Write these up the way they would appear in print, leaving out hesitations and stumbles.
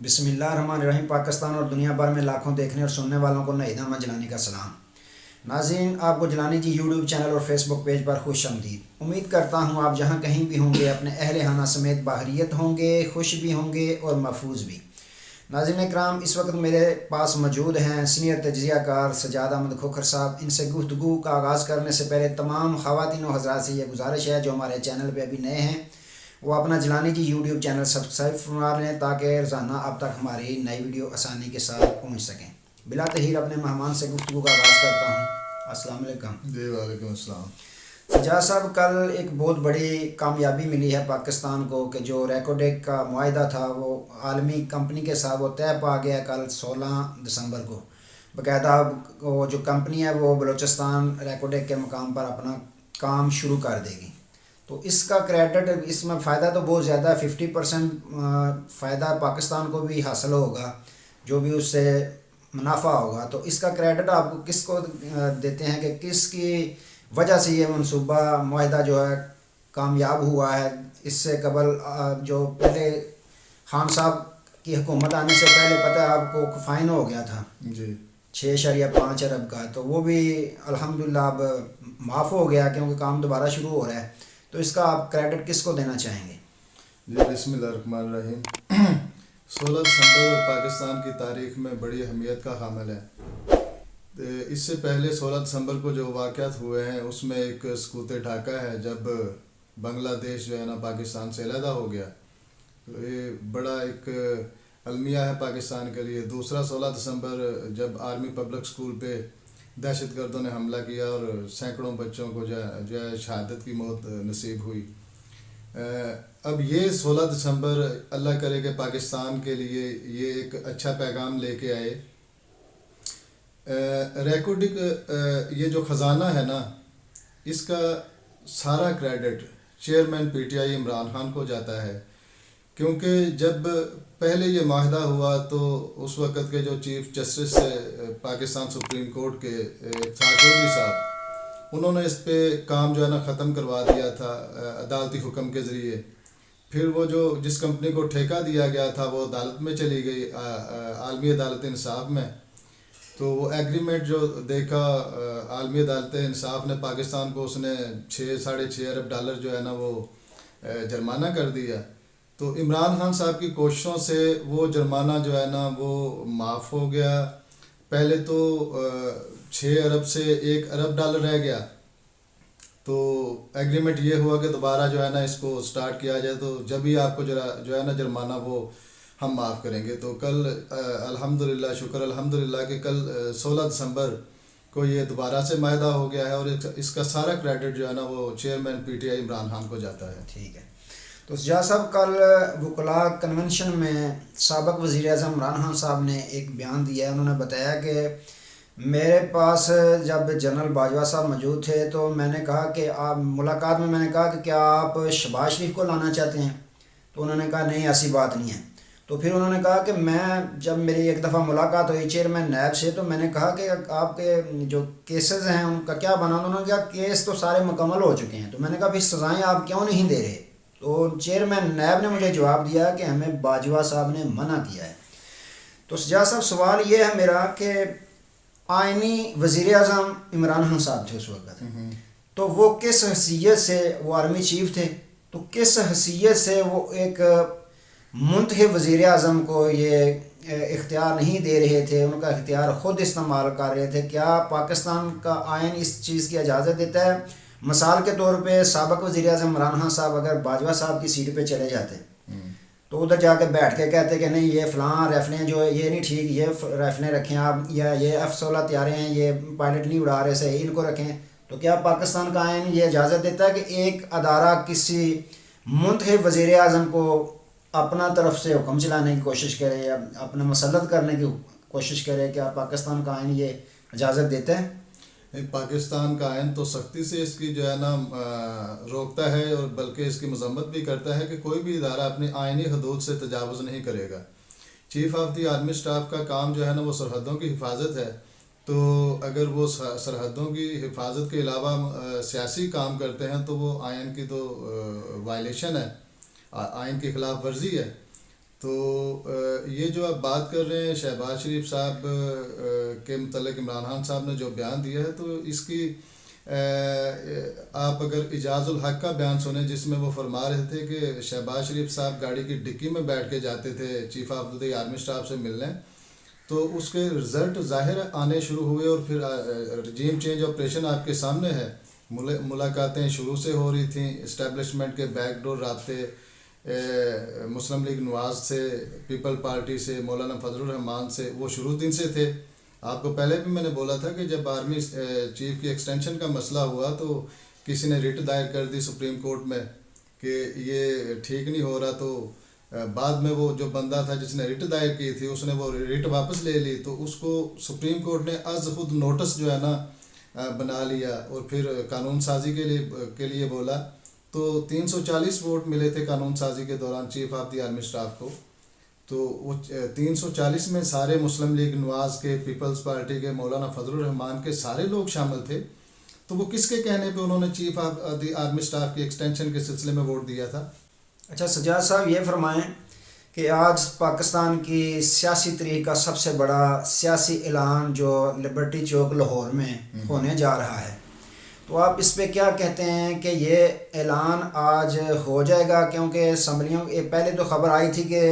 بسم اللہ الرحمن الرحیم۔ پاکستان اور دنیا بھر میں لاکھوں دیکھنے اور سننے والوں کو نعید احمد جیلانی کا سلام۔ ناظرین، آپ کو جیلانی جی یوٹیوب چینل اور فیس بک پیج پر خوش آمدید۔ امید کرتا ہوں آپ جہاں کہیں بھی ہوں گے اپنے اہل خانہ سمیت باحریت ہوں گے، خوش بھی ہوں گے اور محفوظ بھی۔ ناظرین اکرام، اس وقت میرے پاس موجود ہیں سینئر تجزیہ کار سجاد احمد کھوکھر صاحب۔ ان سے گفتگو کا آغاز کرنے سے پہلے تمام خواتین و حضرات سے یہ گزارش ہے جو ہمارے چینل پہ ابھی نئے ہیں وہ اپنا جیلانی جی یوٹیوب چینل سبسکرائب فرما لیں تاکہ روزانہ اب تک ہماری نئی ویڈیو آسانی کے ساتھ پہنچ سکیں۔ بلا تاخیر اپنے مہمان سے گفتگو کا آغاز کرتا ہوں۔ السلام علیکم۔ جی وعلیکم السلام۔ سجاد صاحب، کل ایک بہت بڑی کامیابی ملی ہے پاکستان کو کہ جو ریکوڈیک کا معاہدہ تھا وہ عالمی کمپنی کے ساتھ وہ طے پا گیا کل 16 دسمبر کو۔ باقاعدہ وہ جو کمپنی ہے وہ بلوچستان ریکوڈیک کے مقام پر اپنا کام شروع کر دے گی۔ تو اس کا کریڈٹ، اس میں فائدہ تو بہت زیادہ ہے، 50% فائدہ پاکستان کو بھی حاصل ہوگا جو بھی اس سے منافع ہوگا۔ تو اس کا کریڈٹ آپ کس کو دیتے ہیں کہ کس کی وجہ سے یہ منصوبہ معاہدہ جو ہے کامیاب ہوا ہے؟ اس سے قبل جو پہلے خان صاحب کی حکومت آنے سے پہلے پتہ ہے آپ کو فائن ہو گیا تھا جی 6.5 ارب کا، تو وہ بھی الحمدللہ اب معاف ہو گیا کیونکہ کام دوبارہ شروع ہو رہا ہے۔ تو اس کا آپ کریڈٹ کس کو دینا چاہیں گے؟ جی بسم اللہ الرحمن الرحیم۔ 16 دسمبر پاکستان کی تاریخ میں بڑی اہمیت کا حامل ہے۔ اس سے پہلے 16 دسمبر کو جو واقعات ہوئے ہیں اس میں ایک سقوط ڈھاکہ ہے جب بنگلہ دیش جو ہے نا پاکستان سے علیحدہ ہو گیا۔ تو یہ بڑا ایک المیہ ہے پاکستان کے لیے۔ دوسرا 16 دسمبر جب آرمی پبلک سکول پہ دہشت گردوں نے حملہ کیا اور سینکڑوں بچوں کو جو ہے شہادت کی موت نصیب ہوئی۔ اب یہ 16 دسمبر اللہ کرے کہ پاکستان کے لیے یہ ایک اچھا پیغام لے کے آئے۔ ریکوڈک یہ جو خزانہ ہے نا، اس کا سارا credit chairman P T I Imran Khan کو جاتا ہے، کیونکہ جب پہلے یہ معاہدہ ہوا تو اس وقت کے جو chief justice Pakistan supreme court کے چودھری صاحب، انہوں نے اس پہ کام جو ہے نا ختم کروا دیا تھا عدالتی حکم کے ذریعے۔ پھر وہ جو جس کمپنی کو ٹھیکہ دیا گیا تھا وہ عدالت میں چلی گئی، عالمی عدالت انصاف میں۔ تو وہ ایگریمنٹ جو دیکھا عالمی عدالت انصاف نے پاکستان کو، اس نے 6.5 ارب ڈالر جو ہے نا وہ جرمانہ کر دیا۔ تو عمران خان صاحب کی کوششوں سے وہ جرمانہ جو ہے نا وہ معاف ہو گیا۔ پہلے تو 6 ارب سے 1 ارب ڈالر رہ گیا۔ تو ایگریمنٹ یہ ہوا کہ دوبارہ جو ہے نا اس کو سٹارٹ کیا جائے، تو جب ہی آپ کو جو ہے نا جرمانہ وہ ہم معاف کریں گے۔ تو کل الحمدللہ، شکر الحمدللہ کہ کل 16 دسمبر کو یہ دوبارہ سے معاہدہ ہو گیا ہے اور اس کا سارا کریڈٹ جو ہے نا وہ chairman P T I Imran Khan کو جاتا ہے۔ ٹھیک ہے۔ تو سجاد صاحب، کل وکلاء کنونشن میں سابق وزیر اعظم عمران خان صاحب نے ایک بیان دیا ہے۔ انہوں نے بتایا کہ میرے پاس جب جنرل باجوہ صاحب موجود تھے تو میں نے کہا کہ آپ ملاقات میں نے کہا کہ کیا آپ شہباز شریف کو لانا چاہتے ہیں؟ تو انہوں نے کہا نہیں، ایسی بات نہیں ہے۔ تو پھر انہوں نے کہا کہ میں جب میری ایک دفعہ ملاقات ہوئی چیئرمین نیب سے تو میں نے کہا کہ آپ کے جو کیسز ہیں ان کا کیا بنا؟ انہوں نے کہا کیس تو سارے مکمل ہو چکے ہیں۔ تو میں نے کہا پھر سزائیں آپ کیوں نہیں دے رہے؟ تو چیئرمین نیب نے مجھے جواب دیا کہ ہمیں باجوہ صاحب نے منع کیا ہے۔ تو سجاد صاحب، سوال یہ ہے میرا کہ آئینی وزیر اعظم عمران خان صاحب تھے اس وقت، تو وہ کس حیثیت سے، وہ آرمی چیف تھے، تو کس حیثیت سے وہ ایک منتخب وزیر اعظم کو یہ اختیار نہیں دے رہے تھے، ان کا اختیار خود استعمال کر رہے تھے؟ کیا پاکستان کا آئین اس چیز کی اجازت دیتا ہے؟ مثال کے طور پہ سابق وزیر اعظم عمران خان صاحب اگر باجوہ صاحب کی سیٹ پہ چلے جاتے تو ادھر جا کے بیٹھ کے کہتے کہ نہیں یہ فلاں ریفلیں جو یہ نہیں ٹھیک، یہ ریفلیں رکھیں آپ، یا یہ F-16 طیارے ہیں یہ پائلٹ نہیں اڑا رہے صحیح، ان کو رکھیں۔ تو کیا پاکستان کا آئین یہ اجازت دیتا ہے کہ ایک ادارہ کسی منتخب وزیر اعظم کو اپنا طرف سے حکم چلانے کی کوشش کرے یا اپنا مسلط کرنے کی کوشش کرے؟ کیا پاکستان کا آئین یہ اجازت دیتا ہے؟ پاکستان کا آئین تو سختی سے اس کی جو ہے نا روکتا ہے اور بلکہ اس کی مذمت بھی کرتا ہے کہ کوئی بھی ادارہ اپنی آئینی حدود سے تجاوز نہیں کرے گا۔ Chief of the army staff کا کام جو ہے نا وہ سرحدوں کی حفاظت ہے، تو اگر وہ سرحدوں کی حفاظت کے علاوہ سیاسی کام کرتے ہیں تو وہ آئین کی تو وائلیشن ہے، آئین کی خلاف ورزی ہے۔ تو یہ جو آپ بات کر رہے ہیں شہباز شریف صاحب کے متعلق عمران خان صاحب نے جو بیان دیا ہے، تو اس کی آپ اگر اعجاز الحق کا بیان سنیں جس میں وہ فرما رہے تھے کہ شہباز شریف صاحب گاڑی کی ڈکی میں بیٹھ کے جاتے تھے chief of the army staff سے ملنے، تو اس کے رزلٹ ظاہر آنے شروع ہوئے، اور پھر رجیم چینج آپریشن آپ کے سامنے ہے، ملاقاتیں شروع سے ہو رہی تھیں، اسٹیبلشمنٹ کے بیک ڈور رابطے مسلم لیگ نواز سے، پیپل پارٹی سے، مولانا فضل الرحمان سے، وہ شروع دن سے تھے۔ آپ کو پہلے بھی میں نے بولا تھا کہ جب آرمی چیف کی ایکسٹینشن کا مسئلہ ہوا تو کسی نے ریٹ دائر کر دی سپریم کورٹ میں کہ یہ ٹھیک نہیں ہو رہا، تو بعد میں وہ جو بندہ تھا جس نے ریٹ دائر کی تھی اس نے وہ ریٹ واپس لے لی، تو اس کو سپریم کورٹ نے از خود نوٹس جو ہے نا بنا لیا اور پھر قانون سازی کے لیے بولا۔ تو 340 ووٹ ملے تھے قانون سازی کے دوران chief of the army staff کو، تو وہ 340 میں سارے مسلم لیگ نواز کے، پیپلز پارٹی کے، مولانا فضل الرحمان کے سارے لوگ شامل تھے، تو وہ کس کے کہنے پہ انہوں نے chief of the army staff کی ایکسٹینشن کے سلسلے میں ووٹ دیا تھا؟ اچھا سجاد صاحب یہ فرمائیں کہ آج پاکستان کی سیاسی تاریخ کا سب سے بڑا سیاسی اعلان جو لبرٹی چوک لاہور میں ہونے جا رہا ہے، تو آپ اس پہ کیا کہتے ہیں کہ یہ اعلان آج ہو جائے گا؟ کیونکہ اسمبلیوں پہلے تو خبر آئی تھی کہ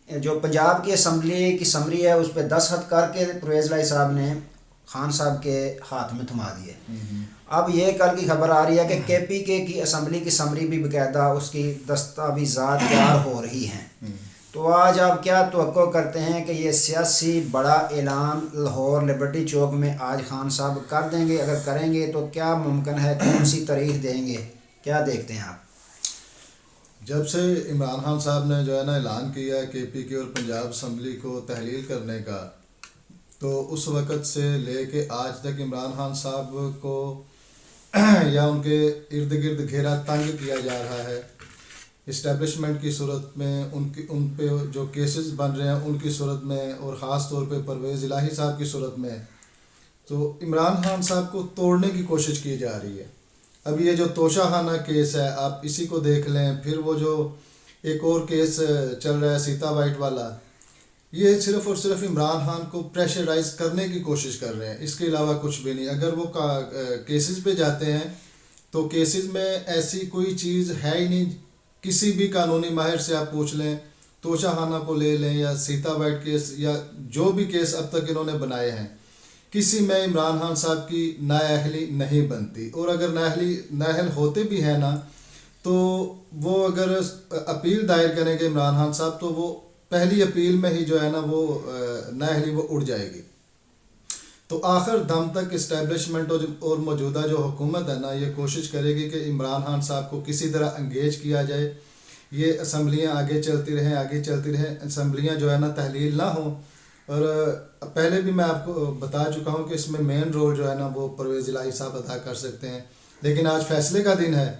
جو پنجاب کی اسمبلی کی سمری ہے اس پہ دستخط کر کے پرویز الہی صاحب نے خان صاحب کے ہاتھ میں تھما دیے۔ اب یہ کل کی خبر آ رہی ہے کہ کے پی کے کی اسمبلی کی سمری بھی باقاعدہ اس کی دستاویزات تیار ہو رہی ہیں، تو آج آپ کیا توقع کرتے ہیں کہ یہ سیاسی بڑا اعلان لاہور لبرٹی چوک میں آج خان صاحب کر دیں گے؟ اگر کریں گے تو کیا ممکن ہے، کون سی تاریخ دیں گے، کیا دیکھتے ہیں آپ؟ جب سے عمران خان صاحب نے جو ہے نا اعلان کیا کے پی کے اور پنجاب اسمبلی کو تحلیل کرنے کا، تو اس وقت سے لے کے آج تک عمران خان صاحب کو یا ان کے ارد گرد گھیرا تنگ کیا جا رہا ہے، اسٹیبلشمنٹ کی صورت میں، ان پہ جو کیسز بن رہے ہیں ان کی صورت میں، اور خاص طور پہ پرویز الہی صاحب کی صورت میں، تو عمران خان صاحب کو توڑنے کی کوشش کی جا رہی ہے۔ اب یہ جو توشہ خانہ کیس ہے آپ اسی کو دیکھ لیں، پھر وہ جو ایک اور کیس چل رہا ہے سیتا وائٹ والا، یہ صرف اور صرف عمران خان کو پریشرائز کرنے کی کوشش کر رہے ہیں، اس کے علاوہ کچھ بھی نہیں۔ اگر وہ کیسز پہ جاتے ہیں تو کیسز میں ایسی کوئی چیز ہے ہی نہیں، کسی بھی قانونی ماہر سے آپ پوچھ لیں، توشہ خانہ کو لے لیں یا سیتا وائٹ کیس یا جو بھی کیس اب تک انہوں نے بنائے ہیں، کسی میں عمران خان صاحب کی نااہلی نہیں بنتی، اور اگر نااہل ہوتے بھی ہیں نا، تو وہ اگر اپیل دائر کریں گے عمران خان صاحب تو وہ پہلی اپیل میں ہی جو ہے نا وہ نااہلی وہ اڑ جائے گی۔ تو آخر دم تک اسٹیبلشمنٹ اور موجودہ جو حکومت ہے نا یہ کوشش کرے گی کہ عمران خان صاحب کو کسی طرح انگیج کیا جائے، یہ اسمبلیاں آگے چلتی رہیں، اسمبلیاں جو ہے نا تحلیل نہ ہوں۔ اور پہلے بھی میں آپ کو بتا چکا ہوں کہ اس میں مین رول جو ہے نا وہ پرویز الہی صاحب ادا کر سکتے ہیں، لیکن آج فیصلے کا دن ہے،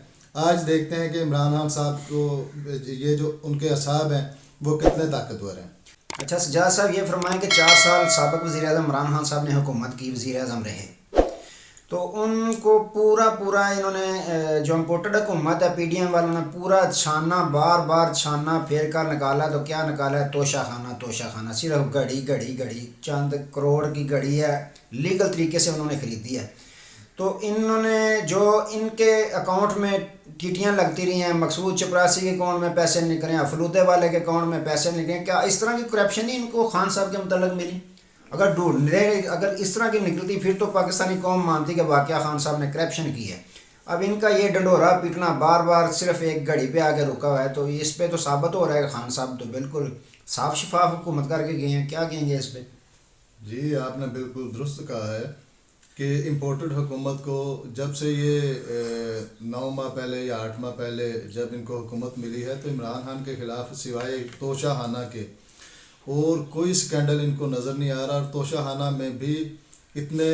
آج دیکھتے ہیں کہ عمران خان صاحب کو یہ جو ان کے اعصاب ہیں وہ کتنے طاقتور ہیں۔ اچھا سجاد صاحب یہ فرمائیں کہ 4 سال سابق وزیر اعظم عمران خان صاحب نے حکومت کی، وزیر اعظم رہے، تو ان کو پورا انہوں نے جو امپورٹڈ حکومت ہے پی ڈی ایم والوں نے پورا چھاننا، بار بار چھاننا پھیر کر نکالا، تو کیا نکالا ہے؟ توشہ خانہ، صرف گھڑی چند کروڑ کی گھڑی ہے، لیگل طریقے سے انہوں نے خریدی ہے۔ تو انہوں نے جو ان کے اکاؤنٹ میں ٹیٹیاں لگتی رہی ہیں، مقصود چپراسی کے اکاؤنٹ میں پیسے نکلے ہیں، فلودے والے کے اکاؤنٹ میں پیسے نکلے ہیں، کیا اس طرح کی کرپشن ہی ان کو خان صاحب کے متعلق ملی؟ اگر اس طرح کی نکلتی پھر تو پاکستانی قوم مانتی کہ واقعہ خان صاحب نے کرپشن کی ہے۔ اب ان کا یہ ڈنڈورا پیٹنا بار بار صرف ایک گھڑی پہ آ کے رکا ہوا ہے، تو اس پہ تو ثابت ہو رہا ہے کہ خان صاحب تو بالکل صاف شفاف حکومت کر کے گئے ہیں، کیا کہیں گے اس پہ؟ جی آپ نے بالکل درست کہا ہے کہ امپورٹڈ حکومت کو جب سے یہ 9 ماہ پہلے یا 8 ماہ پہلے جب ان کو حکومت ملی ہے تو عمران خان کے خلاف سوائے توشہ خانہ کے اور کوئی سکینڈل ان کو نظر نہیں آ رہا، اور توشہ خانہ میں بھی اتنے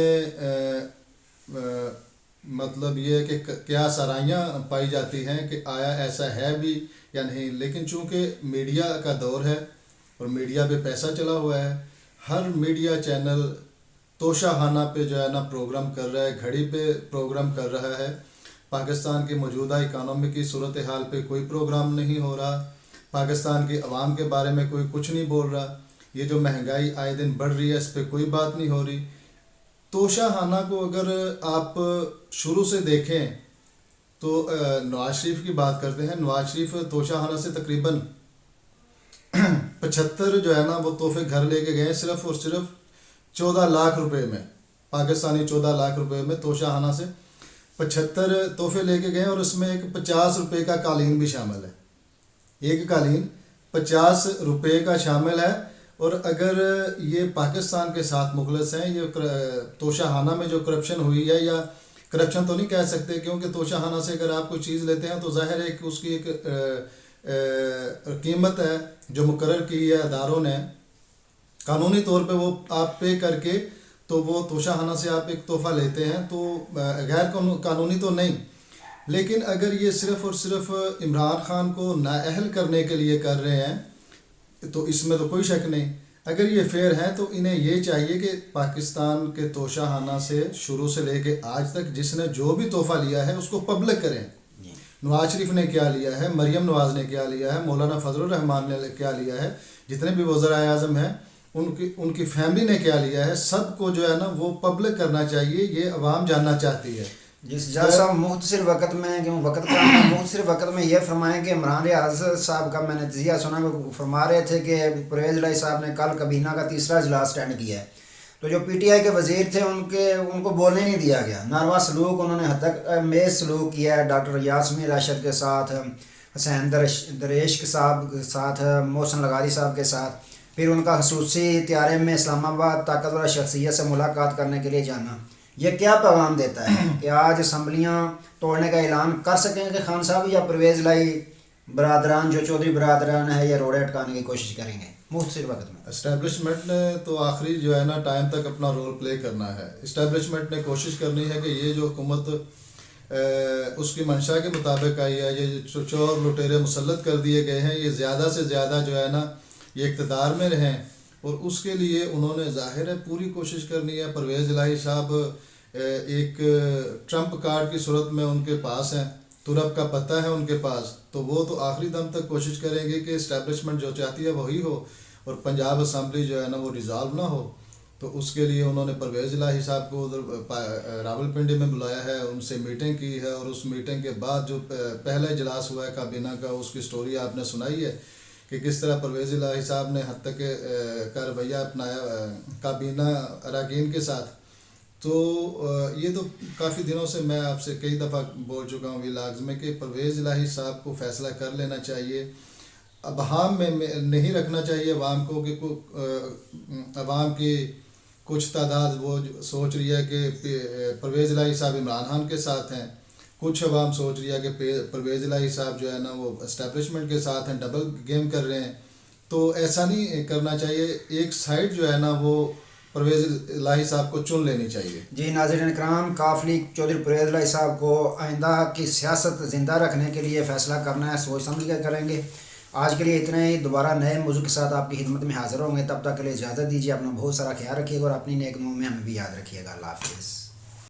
مطلب یہ کہ کیا سرائیاں پائی جاتی ہیں کہ آیا ایسا ہے بھی یا نہیں، لیکن چونکہ میڈیا کا دور ہے اور میڈیا پہ پیسہ چلا ہوا ہے، ہر میڈیا چینل توشہ خانہ پہ جو ہے نا پروگرام کر رہا ہے، گھڑی پہ پروگرام کر رہا ہے، پاکستان کی موجودہ اکانومی کی صورتحال پہ کوئی پروگرام نہیں ہو رہا، پاکستان کی عوام کے بارے میں کوئی کچھ نہیں بول رہا. یہ جو مہنگائی آئے دن بڑھ رہی ہے اس پہ کوئی بات نہیں ہو رہی. توشہ خانہ کو اگر آپ شروع سے دیکھیں تو نواز شریف کی بات کرتے ہیں. نواز شریف توشہ خانہ سے تقریباً 75 جو ہے نا وہ تحفے گھر لے کے گئے صرف اور صرف 14 لاکھ روپے میں. پاکستانی 14 لاکھ روپے میں توشہ خانہ سے 75 تحفے لے کے گئے اور اس میں ایک 50 روپے کا قالین بھی شامل ہے. ایک قالین 50 روپے کا شامل ہے. اور اگر یہ پاکستان کے ساتھ مخلص ہیں, یہ توشہ خانہ میں جو کرپشن ہوئی ہے, یا کرپشن تو نہیں کہہ سکتے کیونکہ توشہ خانہ سے اگر آپ کوئی چیز لیتے ہیں تو ظاہر ہے کہ اس کی ایک قیمت ہے جو مقرر کی ہے اداروں نے, قانونی طور پہ وہ آپ پے کر کے تو وہ توشہ خانہ سے آپ ایک تحفہ لیتے ہیں, تو غیر قانونی تو نہیں. لیکن اگر یہ صرف اور صرف عمران خان کو نااہل کرنے کے لیے کر رہے ہیں تو اس میں تو کوئی شک نہیں. اگر یہ فیئر ہیں تو انہیں یہ چاہیے کہ پاکستان کے توشہ خانہ سے شروع سے لے کے آج تک جس نے جو بھی تحفہ لیا ہے اس کو پبلک کریں. نواز شریف نے کیا لیا ہے, مریم نواز نے کیا لیا ہے, مولانا فضل الرحمان نے کیا لیا ہے, جتنے بھی وزرائے اعظم ہیں ان کی فیملی نے کیا لیا ہے, سب کو جو ہے نا وہ پبلک کرنا چاہیے. یہ عوام جاننا چاہتی ہے. جس جج صاحب مختصر وقت میں مختصر وقت میں یہ فرمائیں کہ عمران ریاض صاحب کا میں نے تجزیہ سنا, وہ فرما رہے تھے کہ پرویز الہی صاحب نے کل کابینہ کا تیسرا اجلاس اٹینڈ کیا ہے, تو جو پی ٹی آئی کے وزیر تھے ان کو بولنے نہیں دیا گیا. ناروا سلوک انہوں نے حد تک میز سلوک کیا ہے ڈاکٹر یاسمین راشد کے ساتھ, حسین دریش کے ساتھ, محسن لغاری صاحب کے ساتھ. پھر ان کا خصوصی طیارے میں اسلام آباد طاقتور شخصیت سے ملاقات کرنے کے لیے جانا. یہ کیا پیغام دیتا ہے کہ آج اسمبلیاں توڑنے کا اعلان کر سکیں کہ خان صاحب, یا پرویز الہی برادران جو چودھری برادران ہے یہ روڑے اٹکانے کی کوشش کریں گے مختصر وقت میں؟ اسٹیبلشمنٹ نے تو آخری جو ہے نا ٹائم تک اپنا رول پلے کرنا ہے. اسٹیبلشمنٹ نے کوشش کرنی ہے کہ یہ جو حکومت اس کی منشا کے مطابق آئی ہے, یہ چور لٹیرے مسلط کر دیے گئے ہیں, یہ زیادہ سے زیادہ جو ہے نا یہ اقتدار میں رہیں, اور اس کے لیے انہوں نے ظاہر ہے پوری کوشش کرنی ہے. پرویز الہی صاحب ایک ٹرمپ کارڈ کی صورت میں ان کے پاس ہیں, ترب کا پتہ ہے ان کے پاس, تو وہ تو آخری دم تک کوشش کریں گے کہ اسٹیبلشمنٹ جو چاہتی ہے وہی ہو اور پنجاب اسمبلی جو ہے نا وہ ڈیزالو نہ ہو. تو اس کے لیے انہوں نے پرویز الہی صاحب کو ادھر راولپنڈی میں بلایا ہے, ان سے میٹنگ کی ہے, اور اس میٹنگ کے بعد جو پہلا اجلاس ہوا ہے کابینہ کا اس کی سٹوری آپ نے سنائی ہے کہ کس طرح پرویز الہی صاحب نے حد تک کا رویہ اپنایا کابینہ اراکین کے ساتھ. تو یہ تو کافی دنوں سے میں آپ سے کئی دفعہ بول چکا ہوں ویلاگز میں کہ پرویز الہی صاحب کو فیصلہ کر لینا چاہیے. ابہام میں نہیں رکھنا چاہیے عوام کو کہ عوام کی کچھ تعداد وہ سوچ رہی ہے کہ پرویز الہی صاحب عمران خان کے ساتھ ہیں, کچھ عوام سوچ رہی ہے کہ پرویز الہی صاحب جو ہے نا وہ اسٹیبلشمنٹ کے ساتھ ہیں, ڈبل گیم کر رہے ہیں. تو ایسا نہیں کرنا چاہیے, ایک سائڈ جو ہے نا وہ پرویز الہی صاحب کو چن لینی چاہیے. جی ناظرین کرام, کافلی چودھری پرویز الہی صاحب کو آئندہ کی سیاست زندہ رکھنے کے لیے فیصلہ کرنا ہے, سوچ سمجھ کر کریں گے. آج کے لیے اتنا ہی, دوبارہ نئے موضوع کے ساتھ آپ کی خدمت میں حاضر ہوں گے. تب تک کے لیے اجازت دیجیے, اپنا بہت سارا خیال رکھیے گا اور اپنی نیک نوم میں ہمیں بھی یاد رکھیے گا. اللہ حافظ.